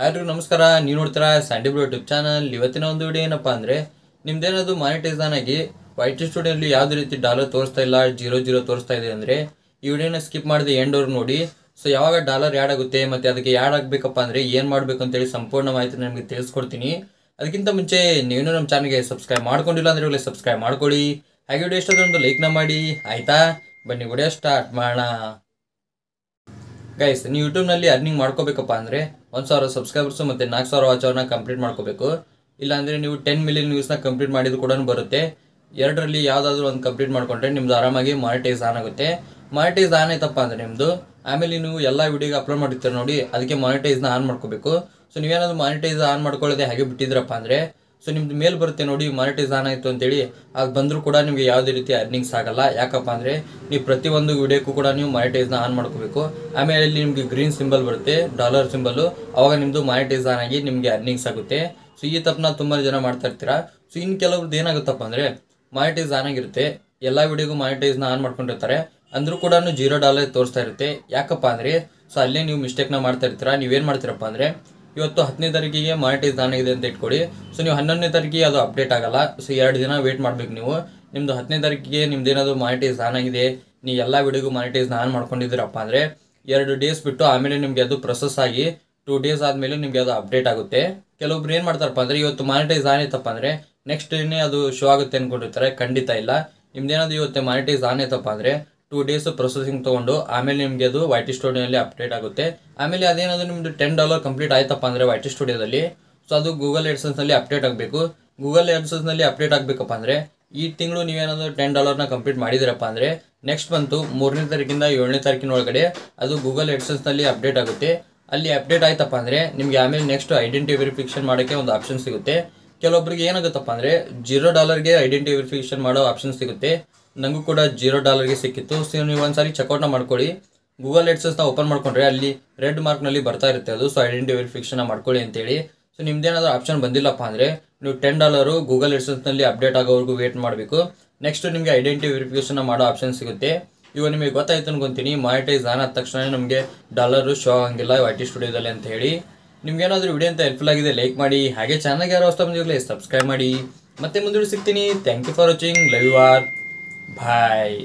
ಎಲ್ರಿಗೂ ನಮಸ್ಕಾರ. ನೀವು ನೋಡ್ತೀರಾ ಸ್ಯಾಂಡಿ ಬ್ರೋ ಯೂಟ್ಯೂಬ್ ಚಾನಲ್. ಇವತ್ತಿನ ಒಂದು ವಿಡಿಯೋ ಏನಪ್ಪ ಅಂದರೆ ನಿಮ್ದೇನದು ಮಾನಿಟೈಸ್ ಆಗಿ ವೈಟ್ ಸ್ಟುಡಿಯೋಲಿ ಯಾವುದೇ ರೀತಿ ಡಾಲರ್ ತೋರಿಸ್ತಾ ಇಲ್ಲ, 00 ತೋರಿಸ್ತಾ ಇದೆ ಅಂದರೆ ಈ ವಿಡಿಯೋನ ಸ್ಕಿಪ್ ಮಾಡಿದೆ ಎಂಡೋರು ನೋಡಿ. ಸೊ ಯಾವಾಗ ಡಾಲರ್ ಆ್ಯಡ್ ಆಗುತ್ತೆ ಮತ್ತು ಅದಕ್ಕೆ ಆ್ಯಡ್ ಆಗಬೇಕಪ್ಪ ಅಂದರೆ ಏನು ಮಾಡಬೇಕು ಅಂತೇಳಿ ಸಂಪೂರ್ಣ ಮಾಹಿತಿ ನಿಮಗೆ ತಿಳಿಸ್ಕೊಡ್ತೀನಿ. ಅದಕ್ಕಿಂತ ಮುಂಚೆ ನೀವು ನಮ್ಮ ಚಾನಲ್ಗೆ ಸಬ್ಸ್ಕ್ರೈಬ್ ಮಾಡ್ಕೊಂಡಿಲ್ಲ ಅಂದರೆ ಒಳ್ಳೆ ಸಬ್ಸ್ಕ್ರೈಬ್ ಮಾಡ್ಕೊಳ್ಳಿ. ಹಾಗೆ ವಿಡಿಯೋ ಇಷ್ಟ ಒಂದು ಲೈಕ್ನ ಮಾಡಿ ಆಯಿತಾ. ಬನ್ನಿ ವಿಡಿಯೋ ಸ್ಟಾರ್ಟ್ ಮಾಡೋಣ. ಗೈಸ್, ನೀವು ಯೂಟ್ಯೂಬ್ನಲ್ಲಿ ಅರ್ನಿಂಗ್ ಮಾಡ್ಕೋಬೇಕಪ್ಪ ಅಂದರೆ 1000 ಸಬ್ಸ್ಕ್ರೈಬರ್ಸು ಮತ್ತು 4000 ವಾಚ್ ಅವರ್ನ ಕಂಪ್ಲೀಟ್ ಮಾಡ್ಕೋಬೇಕು. ಇಲ್ಲಾಂದರೆ ನೀವು 10 ಮಿಲಿಯನ್ ವ್ಯೂಸ್ನ ಕಂಪ್ಲೀಟ್ ಮಾಡಿದ್ರು ಕೂಡ ಬರುತ್ತೆ. ಎರಡರಲ್ಲಿ ಯಾವುದಾದ್ರೂ ಒಂದು ಕಂಪ್ಲೀಟ್ ಮಾಡಿಕೊಂಡ್ರೆ ನಿಮ್ದು ಆರಾಮಾಗಿ ಮಾನಿಟೈಸ್ ಆನ್ ಆಗುತ್ತೆ. ಮಾನಿಟೈಸ್ ಆನ್ ಆಯ್ತಪ್ಪ ಅಂದರೆ ನಿಮ್ಮದು ಆಮೇಲೆ ನೀವು ಎಲ್ಲ ವೀಡಿಯೋಗೆ ಅಪ್ಲೋಡ್ ಮಾಡಿರ್ತೀರ ನೋಡಿ, ಅದಕ್ಕೆ ಮಾನಿಟೈಸ್ನ ಆನ್ ಮಾಡ್ಕೋಬೇಕು. ಸೊ ನೀವೇನಾದ್ರು ಮಾನಿಟೈಸ್ ಆನ್ ಮಾಡ್ಕೊಳ್ಳೋದೆ ಹಾಗೆ ಬಿಟ್ಟಿದ್ರಪ್ಪ ಅಂದರೆ ಸೊ ನಿಮ್ದು ಮೇಲ್ ಬರುತ್ತೆ ನೋಡಿ, ಮಾನಿಟೈಸ್ ಆನ್ ಆಯಿತು ಅಂತೇಳಿ. ಅದು ಬಂದರೂ ಕೂಡ ನಿಮಗೆ ಯಾವುದೇ ರೀತಿ ಅರ್ನಿಂಗ್ಸ್ ಆಗಲ್ಲ. ಯಾಕಪ್ಪ ಅಂದರೆ ನೀವು ಪ್ರತಿಯೊಂದು ವಿಡಿಯೋಕ್ಕೂ ಕೂಡ ನೀವು ಮಾನಿಟೈಸ್ನ ಆನ್ ಮಾಡ್ಕೋಬೇಕು. ಆಮೇಲೆ ಇಲ್ಲಿ ನಿಮಗೆ ಗ್ರೀನ್ ಸಿಂಬಲ್ ಬರುತ್ತೆ, ಡಾಲರ್ ಸಿಂಬಲ್ಲು, ಅವಾಗ ನಿಮ್ಮದು ಮಾನಿಟೈಸ್ ಆನ್ ಆಗಿ ನಿಮಗೆ ಅರ್ನಿಂಗ್ಸ್ ಆಗುತ್ತೆ. ಸೊ ಈ ತಪ್ಪನ್ನ ತುಂಬ ಜನ ಮಾಡ್ತಾ ಇರ್ತೀರಾ. ಸೊ ಇನ್ನು ಕೆಲವ್ರದ್ದು ಏನಾಗುತ್ತಪ್ಪ ಅಂದರೆ ಮಾನಿಟೈಸ್ ಆನ್ ಆಗಿರುತ್ತೆ, ಎಲ್ಲ ವಿಡಿಯೋಗೂ ಮಾನಿಟೈಸ್ನ ಆನ್ ಮಾಡ್ಕೊಂಡಿರ್ತಾರೆ, ಅಂದರೂ ಕೂಡ $0 ತೋರಿಸ್ತಾ ಇರುತ್ತೆ. ಯಾಕಪ್ಪ ಅಂದರೆ ಸೊ ಅಲ್ಲೇ ನೀವು ಮಿಸ್ಟೇಕ್ನ ಮಾಡ್ತಾ ಇರ್ತೀರಾ. ನೀವೇನು ಮಾಡ್ತೀರಪ್ಪ ಅಂದರೆ ಇವತ್ತು 10ನೇ ತಾರೀಕಿಗೆ ಮಾನಿಟೈಸ್ ಆನ್ ಆಗಿದೆ ಅಂತ ಇಟ್ಕೊಳ್ಳಿ. ಸೊ ನೀವು 11ನೇ ತಾರೀಕಿಗೆ ಅದು ಅಪ್ಡೇಟ್ ಆಗಲ್ಲ. ಸೊ 2 ದಿನ ವೇಟ್ ಮಾಡಬೇಕು ನೀವು. ನಿಮ್ಮದು 10ನೇ ತಾರೀಕಿಗೆ ನಿಮ್ದೇನಾದ್ರು ಮಾನಿಟೈಸ್ ಆನ್ ಆಗಿದೆ, ನೀವು ಎಲ್ಲ ವಿಡಿಯೋಗೂ ಮಾನಿಟೈಸ್ನ ಆನ್ ಮಾಡ್ಕೊಂಡಿದ್ದೀರಪ್ಪ ಅಂದರೆ 2 ಡೇಸ್ ಬಿಟ್ಟು ಆಮೇಲೆ ನಿಮಗೆ ಅದು ಪ್ರೊಸೆಸ್ ಆಗಿ 2 ಡೇಸ್ ಆದಮೇಲೆ ನಿಮಗೆ ಅದು ಅಪ್ಡೇಟ್ ಆಗುತ್ತೆ. ಕೆಲವೊಬ್ರು ಏನು ಮಾಡ್ತಾರಪ್ಪ ಅಂದರೆ ಇವತ್ತು ಮಾನಿಟೈಸ್ ಆನ್ ಆಯ್ತಪ್ಪ ಅಂದರೆ ನೆಕ್ಸ್ಟ್ ಡೇನೇ ಅದು ಶೋ ಆಗುತ್ತೆ ಅಂದ್ಕೊಂಡಿರ್ತಾರೆ. ಖಂಡಿತ ಇಲ್ಲ. ನಿಮ್ದೇನಾದ್ರು ಇವತ್ತು ಮಾನಿಟೈಸ್ ಆನ್ ಆಯ್ತಪ್ಪ ಅಂದರೆ 2 ಡೇಸ್ ಪ್ರೊಸೆಸಿಂಗ್ ತೊಗೊಂಡು ಆಮೇಲೆ ನಿಮಗೆ ಅದು ವೈಟ್ ಸ್ಟುಡಿಯೋನಲ್ಲಿ ಅಪ್ಡೇಟ್ ಆಗುತ್ತೆ. ಆಮೇಲೆ ಅದೇನಾದರೂ ನಿಮ್ಮದು $10 ಕಂಪ್ಲೀಟ್ ಆಯ್ತಪ್ಪ ಅಂದರೆ ವೈಟ್ ಸ್ಟುಡಿಯೋದಲ್ಲಿ ಸೊ ಅದು ಗೂಗಲ್ ಎಡ್ಸೆನ್ಸ್ನಲ್ಲಿ ಅಪ್ಡೇಟ್ ಆಗಬೇಕು. ಗೂಗಲ್ ಎಡ್ಸೆನ್ಸ್ನಲ್ಲಿ ಅಪ್ಡೇಟ್ ಆಗಬೇಕಪ್ಪ ಅಂದರೆ ಈ ತಿಂಗಳು ನೀವೇನಾದರೂ $10ನ ಕಂಪ್ಲೀಟ್ ಮಾಡಿದಿರಪ್ಪ ಅಂದರೆ ನೆಕ್ಸ್ಟ್ ಮಂತು 3ನೇ ತಾರೀಕಿಂದ 7ನೇ ತಾರೀಕಿನ ಒಳಗಡೆ ಅದು ಗೂಗಲ್ ಎಡ್ಸೆನ್ಸ್ನಲ್ಲಿ ಅಪ್ಡೇಟ್ ಆಗುತ್ತೆ. ಅಲ್ಲಿ ಅಪ್ಡೇಟ್ ಆಯ್ತಪ್ಪ ಅಂದರೆ ನಿಮಗೆ ಆಮೇಲೆ ನೆಕ್ಸ್ಟ್ ಐಡೆಂಟಿ ವೆರಿಫಿಕೇಷನ್ ಮಾಡೋಕ್ಕೆ ಒಂದು ಆಪ್ಷನ್ ಸಿಗುತ್ತೆ. ಕೆಲವೊಬ್ಬರಿಗೆ ಏನಾಗುತ್ತಪ್ಪ ಅಂದರೆ $0ಗೆ ಐಡೆಂಟಿ ವೆರಿಫಿಕೇಷನ್ ಮಾಡೋ ಆಪ್ಷನ್ ಸಿಗುತ್ತೆ. ನನಗೂ ಕೂಡ $0ಗೆ ಸಿಕ್ಕಿತ್ತು. ಸೊ ನೀವು ಒಂದ್ಸಾರಿ ಚೆಕ್ಔಟ್ನ ಮಾಡ್ಕೊಳ್ಳಿ. ಗೂಗಲ್ ಎಡ್ಸೆನ್ಸ್ನ ಓಪನ್ ಮಾಡ್ಕೊಂಡ್ರೆ ಅಲ್ಲಿ ರೆಡ್ ಮಾರ್ಕ್ನಲ್ಲಿ ಬರ್ತಾ ಇರುತ್ತೆ ಅದು. ಸೊ ಐಡೆಂಟಿ ವೆರಿಫಿಕೇಷನ್ ಮಾಡ್ಕೊಳ್ಳಿ ಅಂತೇಳಿ. ಸೊ ನಿಮ್ದೇನಾದ್ರೂ ಆಪ್ಷನ್ ಬಂದಿಲ್ಲಪ್ಪ ಅಂದರೆ ನೀವು $10 ಗೂಗಲ್ ಎಡ್ಸೆನ್ಸ್ನಲ್ಲಿ ಅಪ್ಡೇಟ್ ಆಗೋವರೆಗೂ ವೇಟ್ ಮಾಡಬೇಕು. ನೆಕ್ಸ್ಟ್ ನಿಮಗೆ ಐಡೆಂಟಿ ವೆರಿಫಿಕೇಷನ್ ಮಾಡೋ ಆಪ್ಷನ್ ಸಿಗುತ್ತೆ. ಇವಾಗ ನಿಮಗೆ ಗೊತ್ತಾಯ್ತು ಅನ್ಕೊಂತೀನಿ, ಮಾನಿಟೈಸ್ ಆನ್ ಆದ ತಕ್ಷಣ ನಮಗೆ ಡಾಲರು ಶೋ ಆಗಂಗಿಲ್ಲ ವೈಟಿ ಸ್ಟುಡಿಯೋದಲ್ಲಿ ಅಂತ ಹೇಳಿ. ನಿಮ್ಗೇನಾದರೂ ವಿಡಿಯೋ ಅಂತ ಹೆಲ್ಪ್ಫುಲ್ ಆಗಿದೆ ಲೈಕ್ ಮಾಡಿ, ಹಾಗೆ ಚಾನಲ್ಗೆ ಯಾರು ಹೊಸ ಬಂದಿರಲಿ ಸಬ್ಸ್ಕ್ರೈಬ್ ಮಾಡಿ. ಮತ್ತೆ ಮುಂದೆ ಸಿಗ್ತೀನಿ. Thank you for watching. Love you all. Bye.